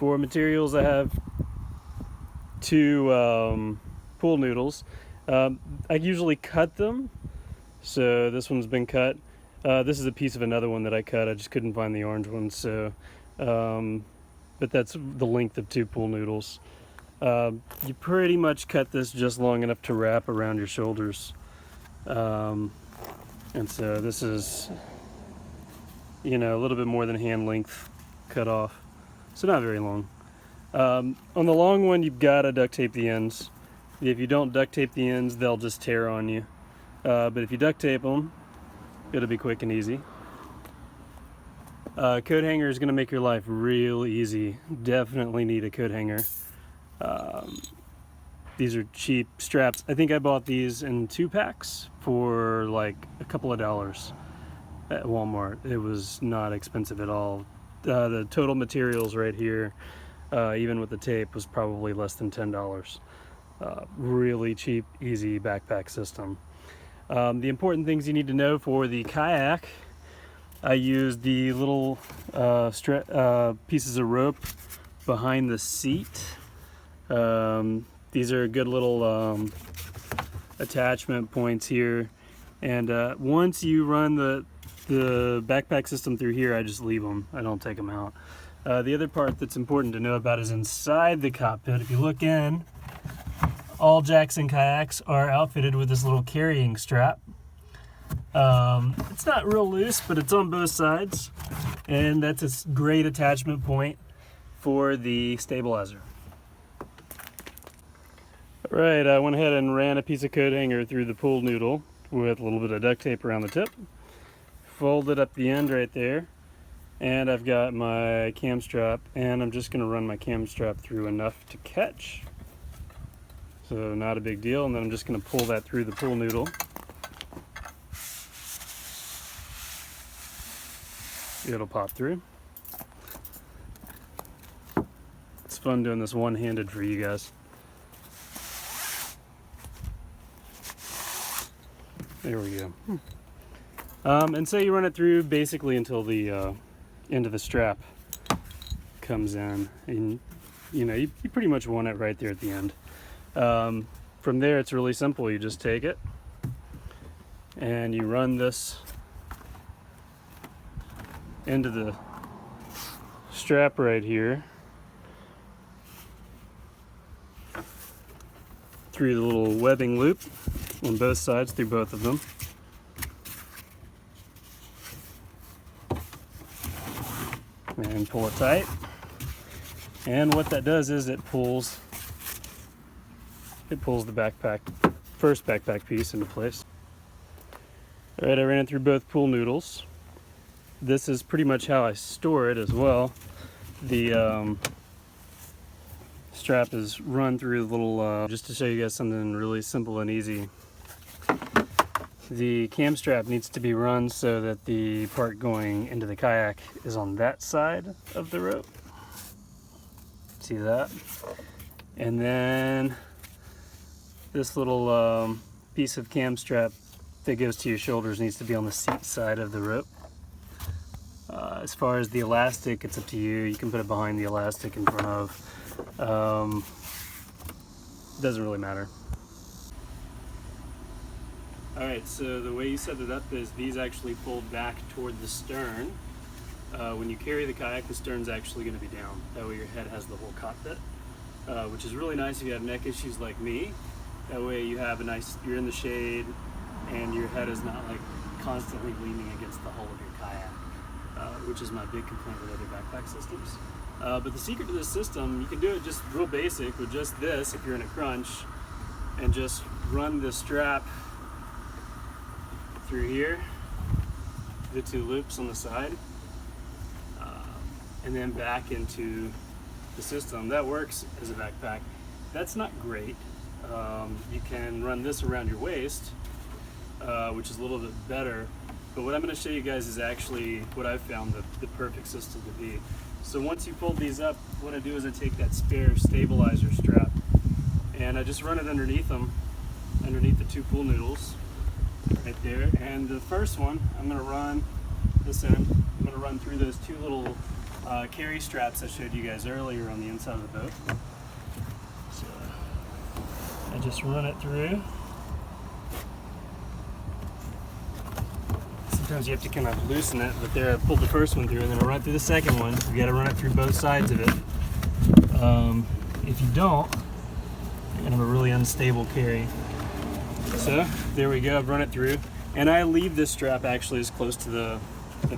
For materials, I have two pool noodles. I usually cut them, so this one's been cut. This is a piece of another one that I cut. I just couldn't find the orange one, so but that's the length of two pool noodles. You pretty much cut this just long enough to wrap around your shoulders, and so this is, you know, a little bit more than hand length cut off, so not very long. On the long one, you've got to duct tape the ends. If you don't duct tape the ends, they'll just tear on you. But if you duct tape them, it'll be quick and easy. Coat hanger is going to make your life real easy. Definitely need a coat hanger. These are cheap straps. I think I bought these in 2-packs for like a couple of dollars at Walmart. It was not expensive at all. The total materials right here, even with the tape, was probably less than $10. Really cheap, easy backpack system. The important things you need to know for the kayak: I used the little pieces of rope behind the seat. These are good little attachment points here, and once you run the backpack system through here, I just leave them. I don't take them out. The other part that's important to know about is inside the cockpit. If you look in, all Jackson kayaks are outfitted with this little carrying strap. It's not real loose, but it's on both sides, and that's a great attachment point for the stabilizer. Alright, I went ahead and ran a piece of coat hanger through the pool noodle with a little bit of duct tape around the tip. Folded up the end right there, and I've got my cam strap, and I'm just going to run my cam strap through enough to catch. So not a big deal, and then I'm just going to pull that through the pool noodle. It'll pop through. It's fun doing this one-handed for you guys. There we go. And so you run it through basically until the end of the strap comes in, and you know, you pretty much want it right there at the end. From there, it's really simple. You just take it and you run this into the strap right here through the little webbing loop on both sides, through both of them. And pull it tight. And what that does is it pulls the first backpack piece into place. Alright, I ran it through both pool noodles. This is pretty much how I store it as well. The strap is run through the little, just to show you guys something really simple and easy. The cam strap needs to be run so that the part going into the kayak is on that side of the rope. See that? And then this little piece of cam strap that goes to your shoulders needs to be on the seat side of the rope. As far as the elastic, it's up to you. You can put it behind the elastic, in front of. Doesn't really matter. Alright, so the way you set it up is these actually fold back toward the stern. When you carry the kayak, the stern's actually going to be down. That way your head has the whole cockpit, which is really nice if you have neck issues like me. That way you have you're in the shade and your head is not like constantly leaning against the hull of your kayak, which is my big complaint with other backpack systems. But the secret to this system, you can do it just real basic with just this if you're in a crunch, and just run the strap through here, the two loops on the side, and then back into the system. That works as a backpack. That's not great. You can run this around your waist, which is a little bit better, but what I'm going to show you guys is actually what I've found the perfect system to be. So once you fold these up, what I do is I take that spare stabilizer strap and I just run it underneath them, underneath the two pool noodles right there. And the first one, I'm going to run this end, I'm going to run through those two little carry straps I showed you guys earlier on the inside of the boat. So I just run it through. Sometimes you have to kind of loosen it, but there I pulled the first one through, and then I run through the second one. You got to run it through both sides of it. If you don't, you're gonna have a really unstable carry. So there we go, I've run it through. And I leave this strap actually as close to the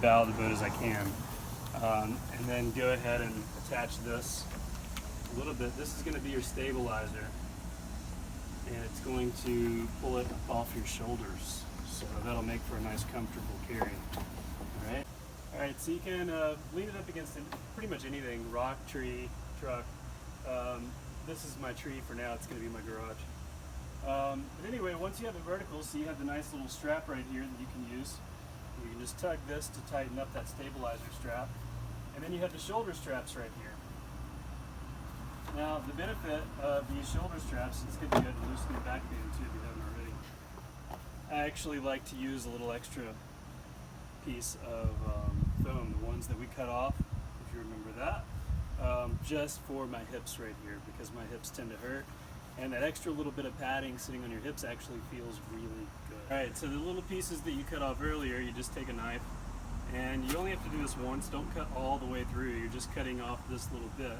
bow of the boat as I can. And then go ahead and attach this a little bit. This is gonna be your stabilizer. And it's going to pull it up off your shoulders. So that'll make for a nice comfortable carry. All right, so you can lean it up against pretty much anything, rock, tree, truck. This is my tree for now, it's gonna be my garage. But anyway, once you have it vertical, so you have the nice little strap right here that you can use. You can just tug this to tighten up that stabilizer strap. And then you have the shoulder straps right here. Now, the benefit of these shoulder straps, it's good to loosen your back band too if you haven't already. I actually like to use a little extra piece of foam, the ones that we cut off, if you remember that, just for my hips right here, because my hips tend to hurt. And that extra little bit of padding sitting on your hips actually feels really good. All right, so the little pieces that you cut off earlier, you just take a knife, and you only have to do this once. Don't cut all the way through. You're just cutting off this little bit,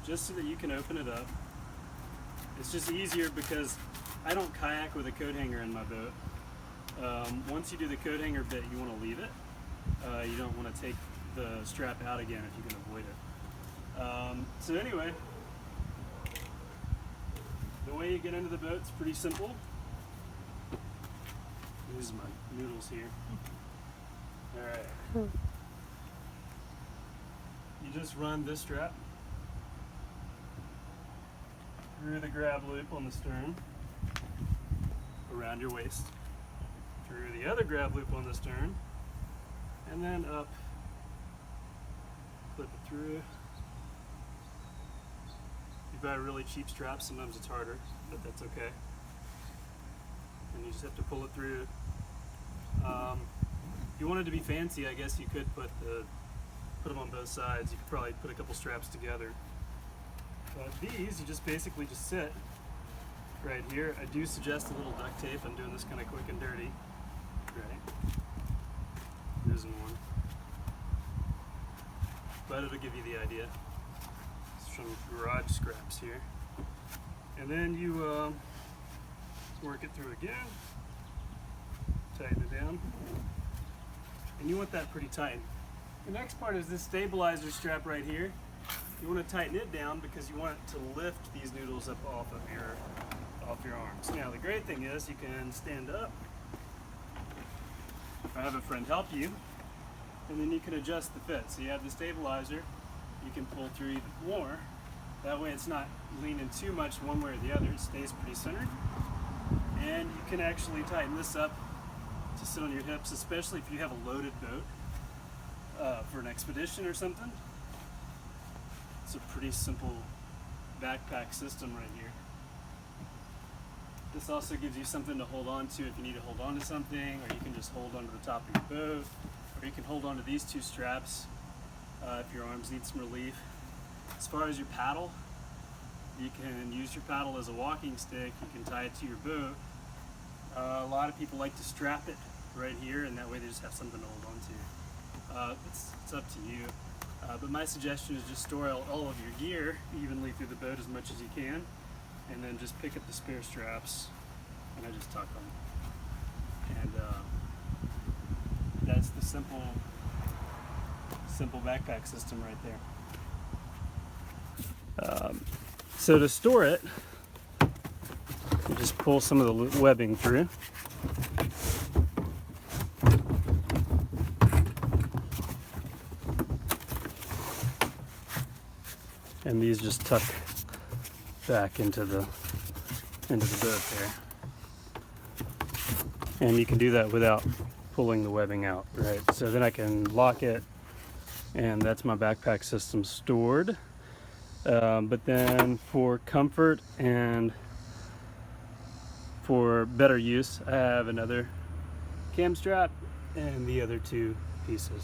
just so that you can open it up. It's just easier because I don't kayak with a coat hanger in my boat. Once you do the coat hanger bit, you want to leave it. You don't want to take the strap out again if you can avoid it. So anyway, the way you get into the boat is pretty simple. This is my noodles here. Alright. You just run this strap through the grab loop on the stern, around your waist, through the other grab loop on the stern, and then up, flip it through. If you buy really cheap straps, sometimes it's harder, but that's okay. And you just have to pull it through. If you wanted to be fancy, I guess you could put them on both sides. You could probably put a couple straps together. But these, you just basically just sit right here. I do suggest a little duct tape. I'm doing this kind of quick and dirty. Right. There isn't one. But it'll give you the idea. Some garage scraps here. And then you work it through again. Tighten it down. And you want that pretty tight. The next part is this stabilizer strap right here. You want to tighten it down because you want it to lift these noodles up off your arms. Now the great thing is you can stand up, or have a friend help you, and then you can adjust the fit. So you have the stabilizer, you can pull through even more. That way it's not leaning too much one way or the other, it stays pretty centered. And you can actually tighten this up to sit on your hips, especially if you have a loaded boat for an expedition or something. It's a pretty simple backpack system right here. This also gives you something to hold on to if you need to hold on to something, or you can just hold onto the top of your boat, or you can hold on to these two straps if your arms need some relief. As far as your paddle, you can use your paddle as a walking stick. You can tie it to your boat. A lot of people like to strap it right here, and that way they just have something to hold on to. It's up to you. But my suggestion is just store all of your gear evenly through the boat as much as you can, and then just pick up the spare straps, and I just tuck them. And that's the simple backpack system right there. So to store it, you just pull some of the webbing through. And these just tuck back into the boat there. And you can do that without pulling the webbing out, right? So then I can lock it, and that's my backpack system stored. But then for comfort and for better use, I have another cam strap and the other two pieces.